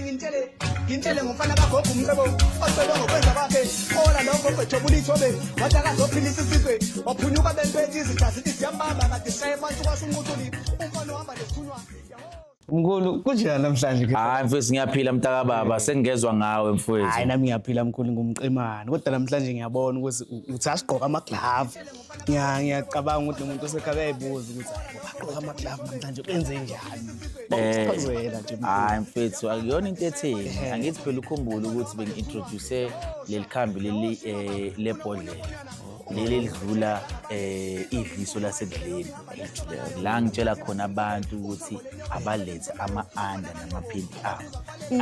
ngintshele ngumfana kagogo umcebo ocebe ngokwenza kwakhe ola lokho kwejobula ithobe wathi akazophilisa isizwe waphunyuka bempethe izitha zithi siyambamba kade sayebantu kwasumuthuli umfana ohamba lethunywa Mkhulu kunjani namhlanje ke? Hayi mfethu ngiyaphila mtaka baba sengezwe ngawe mfethu. Hayi nami ngiyaphila mkhulu ngumqemane kodwa namhlanje ngiyabona ukuthi uthi asigqoka amaglove. Ngiyacabanga ukuthi umuntu osekhaya uyayibuza ukuthi ugqoka amaglove namhlanje wenze njani? Bawusichazela nje mkhulu. Hayi mfethu akuyona into etheni. Angithi phela ukhumbula ukuthi bengi-introduce leli khambi leli lebhodlela. Leli lidlula idliso lasedleni la ngitshela khona abantu ukuthi abalethe ama-under namaphinti abo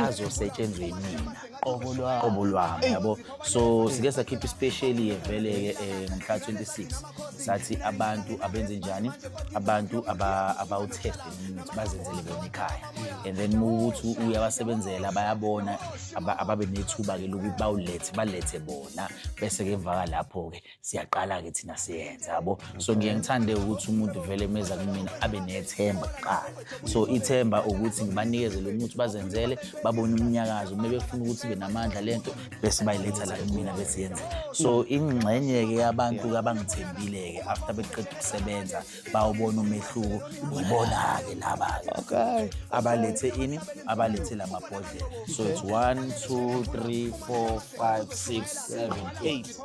azosetshenzwe yimina qobo lwami yabo. So sike sakhipha ispecially vele ngomhla 26 sathi abantu abenze njani abantu abawu-test ukuthi bazenzele bona ekhaya and then ukuthi uyabasebenzela bayabona ababe nethuba ke lokuthi balethe bona bese ke emva lapho ke siyaqala ke thina siyenza yabo. So ngiyangithande ukuthi umuntu vele meza kumina abe nethemba kuqala. So ithemba ukuthi ngibanikeze lo muntu bazenzele babone umnyakazo befuna ukuthi benamandla lento bese bayiletha la kumina bese yenze. So ingxenye ke yabantu abangithembile ke after beqeda ukusebenza bawubona umehluko ngibona ke laba Okay. abalethe ini abalethe lamabhodlela. So it's 1 2 3 4 5 6 7 8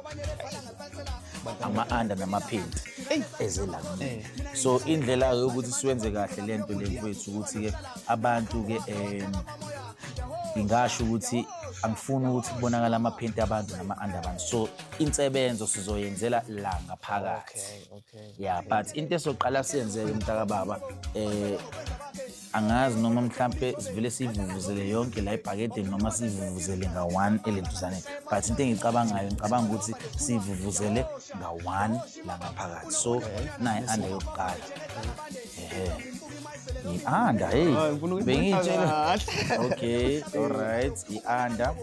ama-under namaphinti ezela kumina. So indlela yokuthi siwenze kahle lento lentwethu ukuthi ke abantu ke ngingasho ukuthi angifuni ukuthi kubonakala amaphinti abantu nama-under abantu. So insebenzo sizoyenzela la ngaphakathi. Okay. Yeah, but into esoqala siyenzeke mtaka baba angazi noma mhlambe sivele sivuvuzele yonke la ebhakedeni noma sivuvuzele nga1 elentuzane, but into engicabangayo ngicabanga ukuthi sivuvuzele nga1 la ngaphakathi. So nayi under yokuqala i-under bengitshela okay all right i-under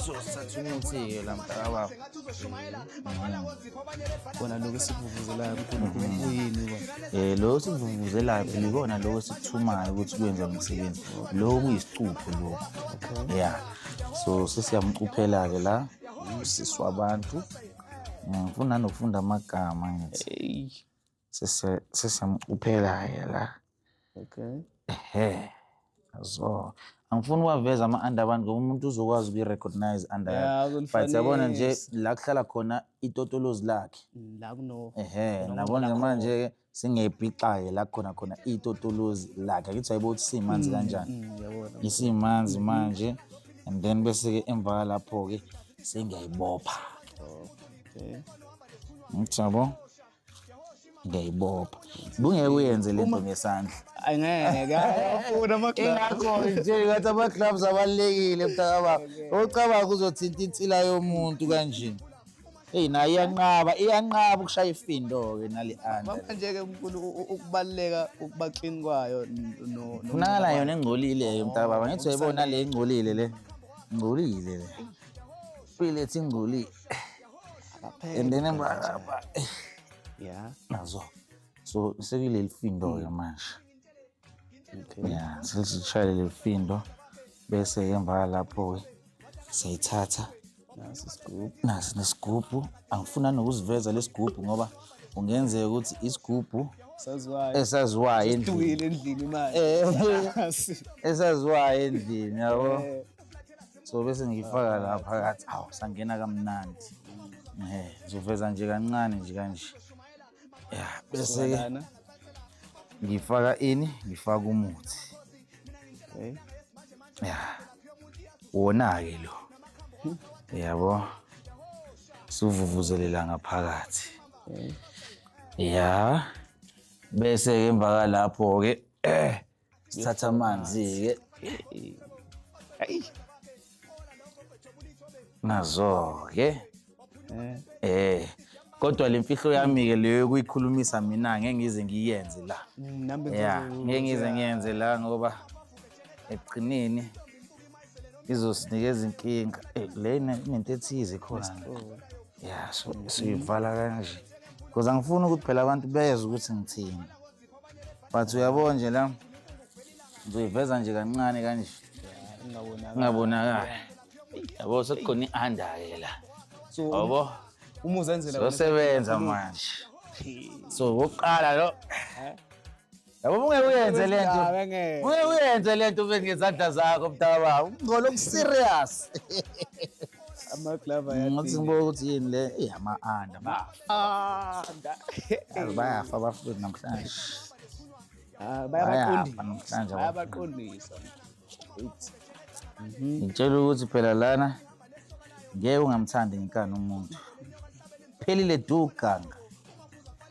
so sithatha umuthi la mtaka baba Bona lokho sikuvuzelayo mkhulu kuyini bona? Lo sikuvuzelayo phela ikona lokho sikuthumayo ukuthi kuyenze umsebenzi lo kuyisicupho lo. Yeah, so sesiyamcuphela ke la usisi wabantu ngifuna nokufunda amagama ngithi sesiyamcuphela ke la. Okay. So angifuni waveza ama-under abantu ngoba umuntu uzokwazi ukuyi-recognize under yakhe. But yabona nje la kuhlala khona itotolozi lakhe La kuno. nabona manje singepixaye la khona itotolozi lakhe akithi ayibothi simanzi kanjani Yabona. isimanzi manje and then bese ke emva lapho ke sengiyayibopha. Okay. Ngiyabo ngiyayibopha bungeke uyenze lento ngesandla. Angeke afuna amaglove. Ingakho nje ngathi ama-gloves abalulekile mtaka baba. Ocabanga uzothinta insila yomuntu kanje. Nayo iyanqaba ukushaya ifindo ke nali-under. Manje ke mkhulu ukubaleka ukuba clean kwayo no. Funakala yona engcolile mtaka baba. Ngithi uyayibona le engcolile le. Ngcolile le. Uyilethi ingcolile. And then emva Yeah. nazo. So sekuyileli findo ke manje. Okay. Yeah, sesishayele leli findo bese emva lapho ke siyayithatha nasi nesigubhu. Angifuna nokuziveza lesigubhu ngoba ungenzeka ukuthi isigubhu esaziwayo endlini manje. esaziwayo endlini yabo. So bese ngifaka la phakathi sangena kamnandi. Ngizoveza nje kancane nje kanje. Yeah, bese ke ngifaka ngifaka umuthi. Okay. Yeah. Wona ke lo. Yabo. Suvuvuzelela ngaphakathi. Yeah. Bese ke emva lapho ke sithatha amanzi ke. Hayi. Nazo ke. Kodwa lemfihlo yami ke leyo kuyikhulumisa mina ngeke ngize ngiyenze la. Yeah, ngeke ngize ngiyenze la ngoba egcineni izosinikeza inkinga. Lena inento ethize khona. Yeah, so siyivala kanje. Because angifuni ukuthi phela abantu bezwe ukuthi ngithini. But uyabona nje la ngizoyiveza nje kancane kanje. Ungabonakala. Yabo sekukhona i-under-ke la. So Yabo. uma uzenzela Zosebenza manje. So oqala lo. Yabo ungeke uyenze lento. Ungeke uyenze lento ube ngezandla zakho mntaba. Ungolo serious. ama-glove Ngathi ngibuka ukuthi yini le ama-under. Bayafa abafundi namhlanje. bayabaqondisa. Ngitshela ukuthi phela lana ngeke ungamthandi ngikani umuntu. Phelile du ganga.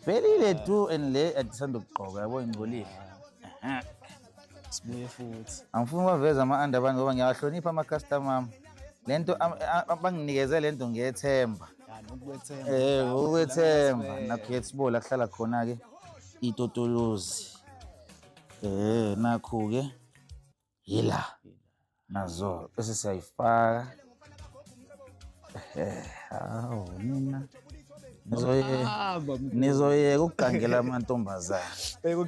Phelile du and le adisanda ukugqoka yabo ingcolile. Sibuye futhi. Angifuni baveza ama-under abantu ngoba ngiyawahlonipha ama-customer ami. Lento abanginikeze lento ngiyethemba. Ukwethemba naKhethibula kuhlala khona ke itotolozi. Nakho ke yila nazo bese siyayifaka. Mina nizoyeka ukugangela amantombazane.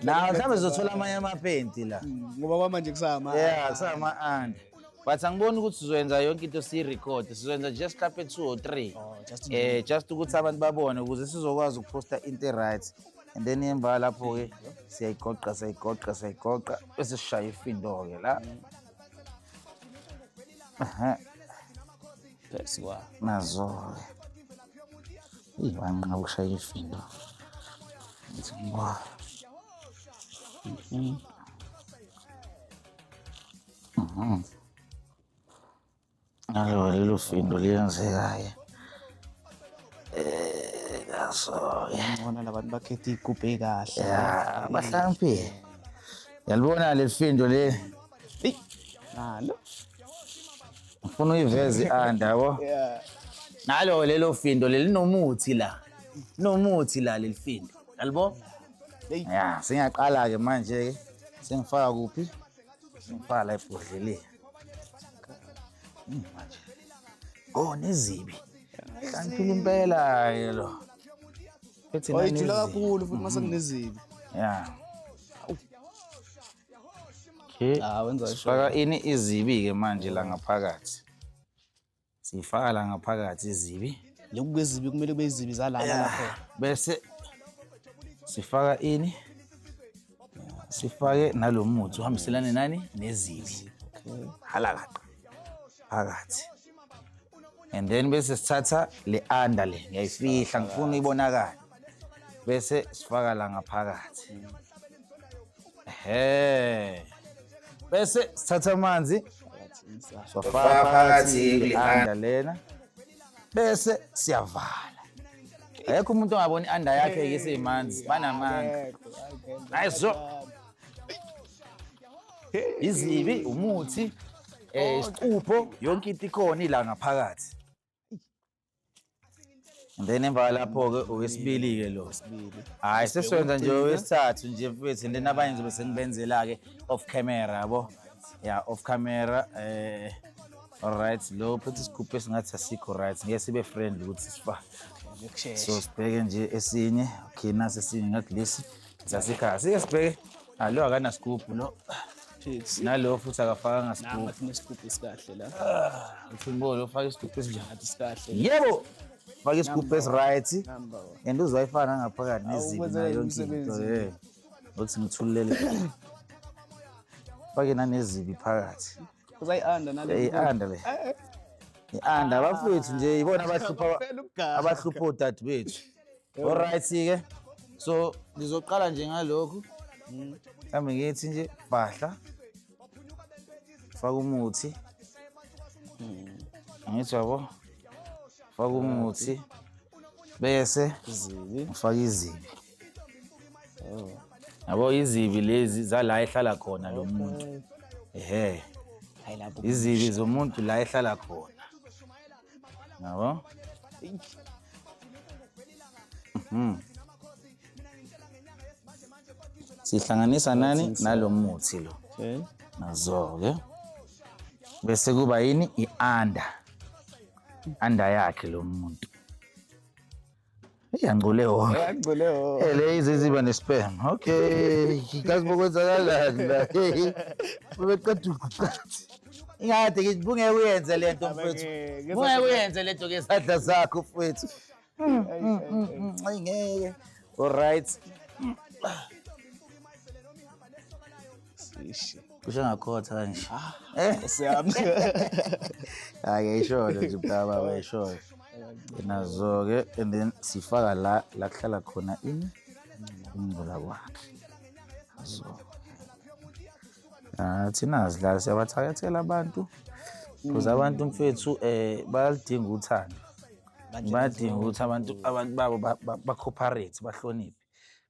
Nawe mhlawumbe sizothola amanye amapenti la. Ngoba kwamanje kusama. Kusama-under. But angiboni ukuthi sizoyenza yonke into siyi-record. Sizoyenza just mhlawumbe 2 or 3. Just ukuthi abantu babone ukuze sizokwazi ukuphosta into e-right. And then emva lapho-ke siyayigoqa bese sishaya ifindo-ke la. Nazo-ke. Banqaba ukushaya ifindo. Nalo lelo findo liyenzekayo. Ngibona labantu bakhetha igubhe kahle. Bahlaniphile. Yalibona le findo le. Nalo. Ngifuna uyiveze i-under yabo. Nalo lelo findo linomuthi la. Nomuthi la leli findo. Yalibona? Singaqala ke manje ke. Sengifaka kuphi? Ngifaka la ebhodleleni. Manje. Nezibi. Hlaniphile impela ke lo. Phethe nani? Oyijula kakhulu futhi mase kunezibi. Okay. Wenza sifaka ini izibi ke manje la ngaphakathi. Sifaka la ngaphakathi izibi. Lokwezibi kumele kube izibi zalana lapha. Bese sifaka ini? Sifake nalomuthi uhambiselane nani? Nezibi. Okay. Halakaqa. Phakathi. And then bese sithatha le under le ngiyayifihla ngifuna ibonakala. Bese sifaka la ngaphakathi. Bese sithatha amanzi sofaka phakathi le-under lena bese siyavala. Ayekho umuntu ongaboni i-under yakhe iseyimanzi banamanga. Nayizo izibi umuthi isicupho yonke into ikhona ila ngaphakathi. And then emva lapho-ke owesibili-ke lo. Hayi sesiwenza nje owesithathu nje mfethu and then abanye ngizobe sengibenzela-ke off camera yabo. Off camera. Alright, lo phethe isigubhu esingathi asikho right. Ngeke sibe friendly ukuthi sifake. So sibheke nje esinye. Okay, nasi esinye ngathi lesi sasekhaya. Sike sibheke. Lo akana sigubhu lo. Nalo futhi akafaka ngasigubhu. Ngathi nesigubhu esikahle la. Uthimbo ufaka isigubhu esinjani esikahle. Yebo. Faka isigubhu esi-right. And uzoyifana ngaphakathi nezibi nayo yonke into. Ukuthi ngithulele. Fake nanezibi phakathi. Uzayi-under nalo. I-under le. I-under abafethu nje ibona abahlupha odade bethu. Alright ke. So ngizoqala nje ngalokho. Mhlambe ngithi nje bahla. Faka umuthi. Ngithi yabo. Faka umuthi. Bese izibi. Ufaka izibi. Yabo izibi lezi zala ehlala khona lo muntu. Izibi zomuntu la ehlala khona. Yabo? Sihlanganisa nani nalo muthi lo. Nazo-ke. Bese kuba yini i-under. Under yakhe lo muntu. Yangcole ho. Le iziziba nespam. Okay. Kazi bokwenzakalani la. Bebeqeda ukuqathi. ingade ngithi bunge uyenze lento mfethu. Bunge uyenze lento ngesandla zakho mfethu. Ngeke. All right. Kusho ngakhotha kanje. Siyami. Hayi isholo nje mntaba wayisholo. Nazo ke and then sifaka la kuhlala khona ummbula wakhe. So. Thina sidlala siyabathakathela abantu. Because abantu mfethu bayalidinga uthando. Badinga ukuthi abantu babo ba cooperate bahloniphe.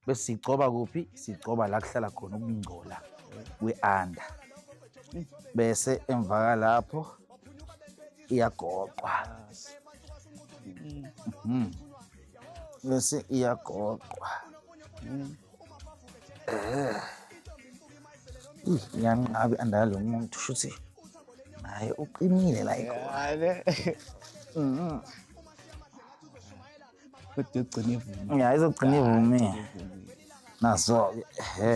Bese sigcoba kuphi? Sigcoba la kuhlala khona ukungcola we-under. Bese emva lapho iyagoqwa. Bese iyagoqwa. Yangabe andalo umuntu shuthi naye uqinile la ikhona. Kodwa ugcina ivume. Ya izogcina ivume. Naso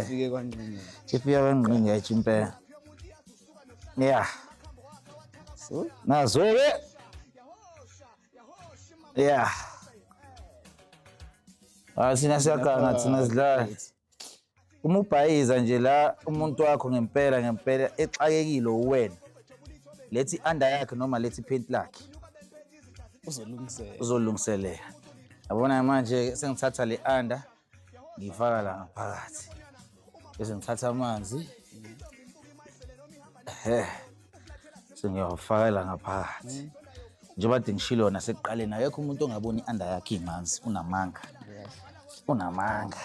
Fike kwangqingetshe. ifika kwangqingetshe impela. Yeah. So, Naso ke. Yeah. Sina siyaganga thina sidlala. Uma ubhayiza nje la umuntu wakho ngempela exakekile uwena. Lethi under yakhe noma lethi paint lakhe. Uzolungiselela. Yabona manje sengithatha le under ngifaka la ngaphakathi. Bese ngithatha amanzi. Sengiyafaka la ngaphakathi. Njengoba ngishilo na sekuqaleni akekho umuntu ongaboni under yakhe imanzi unamanga. Unamanga.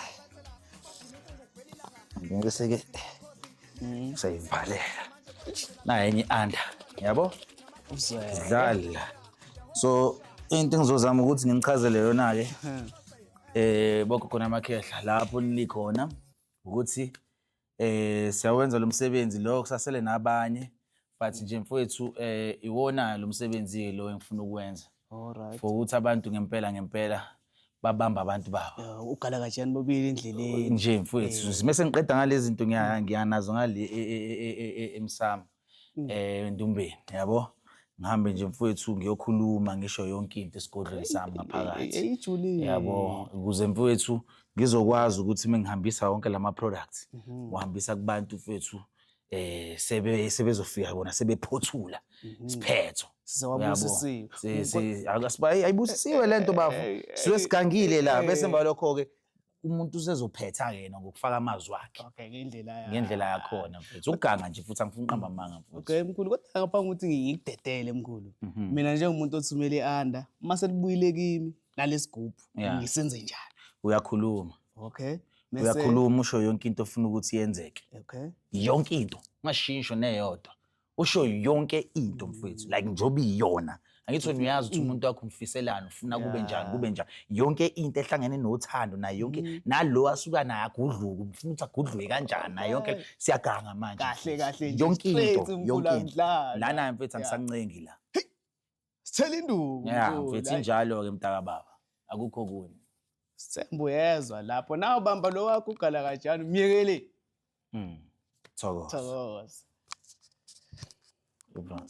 Ngeke ke sayivalela. Na enye under, yabo? Sidlala. So into engizozama ukuthi nginichazele yona ke bokho khona amakhehla lapho nilikhona ukuthi siyawenza lo msebenzi lo kusasele nabanye but nje mfowethu iwona lo msebenzi lo engifuna ukwenza. Alright. For ukuthi abantu ngempela babamba abantu babo. Ugala kanjani bobili endleleni Nje mfowethu bese ngiqeda ngalezi zinto ngiyanazo ngale emsamo Ndumbeni yabo. Ngihambe nje mfowethu ngiyokhuluma ngisho yonke into esigodlweni sami ngaphakathi. Ejulile. Yabo ukuze mfowethu ngizokwazi ukuthi mengihambisa wonke lama products uhambisa kubantu mfowethu sebezofika bona sebephothula siphetho. Sizawabusisiwe. Akasibayi ayibusisiwe lento bafo. Siwe sigangile la bese emva lokho ke umuntu usezophetha yena ngokufaka amazwi akhe. Okay, ngendlela Ngendlela yakhona mfethu. Ukuganga nje futhi angifuni uqamba amanga mfethu. Okay mkhulu kodwa ngapha ukuthi ngikudedele mkhulu. Mina njengomuntu othumele i-under mase libuyile kimi nalesigubhu ngisenze njani? Uyakhuluma. Okay. Uyakhuluma usho yonke into ofuna ukuthi yenzeke. Okay. Yonke into. Ungashintsho neyodwa. Usho yonke into mfethu like njobe iyona. Angithi wena uyazi ukuthi umuntu wakho umfiselana ufuna kube njani. Yonke into ehlangene nothando na yonke nalo asuka naye agudluka ufuna ukuthi agudlwe kanjani na yonke siyaganga manje. Kahle Yonke into. Lana mfethu angisancengi la. Sithela induku. Yeah mfethu injalo ke mntaka baba. Akukho kunye. Sithembu yezwa lapho nawo bamba lo wakho ugala kanjani umyekele. Thokoza. Thokoza. Ubra.